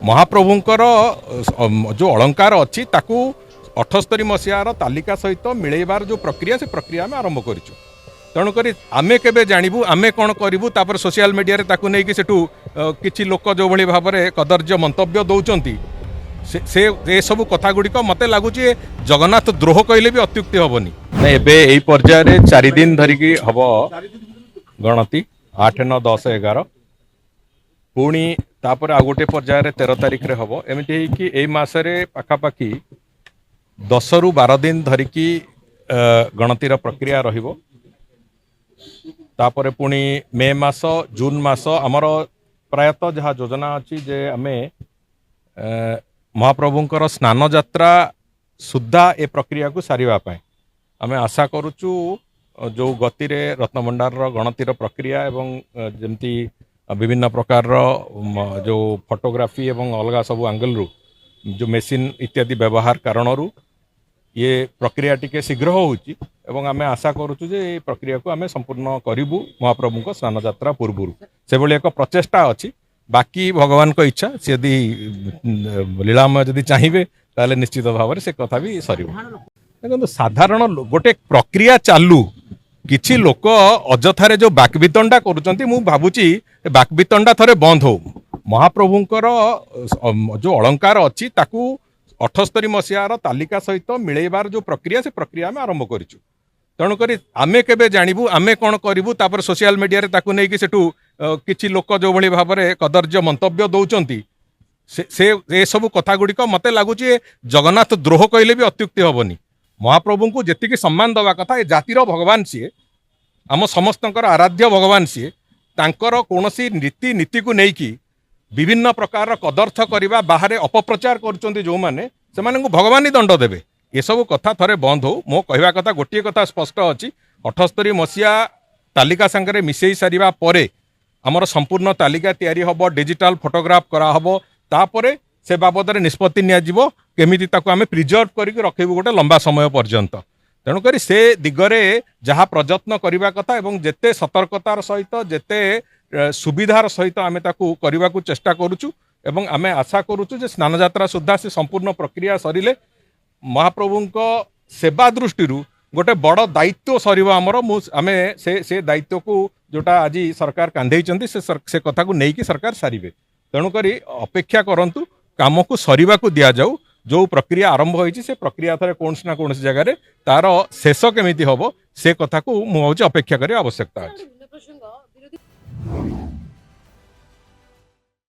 महाप्रभुंकर जो अलंकार अच्छी ताकू 78 मसीहार तालिका सहित मिलैबार जो प्रक्रिया से प्रक्रिया आम आरंभ करूँ। तेणुक आमे केबे जानिबू आमे कौन करूँ तापर सोशल मीडिया रे ताकू नहीं कि सेठू किछि लोक जो भली भाव में कदर्य मंतव्य दौरान से सब कथा गुड़िक मत लगुच जगन्नाथ द्रोह कहले भी अत्युक्ति हेनी ना। एबे पर्याय 4 दिन धरिकी हम गणति 8, 9, 10, 11 पुणी तापर आ गोटे पर्याय 13 तारिख रे हम एमती कि ए मासरे पाखापाखि 10 रु 12 दिन धरिकी गणतिर प्रक्रिया रहिबो। तापर पुणी मे मास जून मास आमर प्रायतः जहाँ योजना अच्छी जे आमे महाप्रभुंकर स्नान यात्रा सुद्धा ए प्रक्रिया को सारिबा पाए आमे आशा करूचु। जो गति रे रत्नभंडार गणतिर प्रक्रिया एवं जमती विभिन्न प्रकार जो फोटोग्राफी एवं अलग सब एंगल रु जो मेसीन इत्यादि व्यवहार कारण ये प्रक्रिया टिके शीघ्र होउची एवं आमे आशा करूचु जे ये प्रक्रिया को आमे संपूर्ण करिबु महाप्रभु को स्नान यात्रा पूर्व से भली एक प्रचेष्टा अछि। बाकी भगवान को इच्छा से यदि लीलामय यदि चाहिए ताले निश्चित भाव से कथा भी सरिबो। देखो साधारण गोटे प्रक्रिया चालू किछि लोक अजथारे जो बाकबितंडा करूचंती मु भाबुची बाकबितंडा थरे बंद हो। महाप्रभुंकर जो अलंकार अच्छी ताकू 78 मसीहार तालिका सहित मिलैबार जो प्रक्रिया से प्रक्रिया आम आरंभ करूँ। तेणुक आमे केबे जानिबू आमे कौन करूँ तापर सोशल मीडिया रे ताकू नहीं कि सेठू किछि लोक जो भली भाव में कदर्य मंतव्य दौरान से सब कथा गुड़िक मत लगुच जगन्नाथ द्रोह कहले भी अत्युक्ति हेनी। महाप्रभु को जेतिकी सम्मान दवा कथा ए जातिर भगवान सीए आम समस्तंकर आराध्य भगवान सीए तांकर कोनोसी नीति नीति को लेकिन विभिन्न प्रकार कदर्थ करवा बाहर अपप्रचार करुँच जो मैंने से भगवान ही दंड देवे। ये सब कथा थरे बंद हो। मो कहवा कथा गोटे कथा स्पष्ट अच्छी 78 मसीहा तालिका सांगे मिसई सारिबा परे आमर संपूर्ण तालिका तैयारी हब डिजिटल फोटोग्राफ करा हबो तापरे से बाबद निष्पत्ति नियाजिबो केमिति ताको आमे प्रिजर्व करके रखिबो गोटे लंबा समय पर्यंत। तेणुक से दिगरे जहाँ प्रयत्न करने कथा एवं जेते सतर्कतार सहित जेते सुविधार सहित आमे ताकू करने को चेष्टा करुचु एवं आमे आशा करुचु जे स्नान यात्रा सुद्धा से संपूर्ण प्रक्रिया सरिले महाप्रभुंको सेवा दृष्टि गोटे बड़ दायित्व सरिबो आमर आमे से दायित्व को जोटा आज सरकार कांधेइचंती से कथा को नहीं कि सरकार सारिबे। तेणुक अपेक्षा करंतु काम को सरिबा को दिया जाऊ। जो प्रक्रिया आरंभ होइछि से प्रक्रिया थरे कोनसी ना कोनसी जगह तार शेष केमिति हबो से कथा को मु अपेक्षा करी आवश्यकता अछि।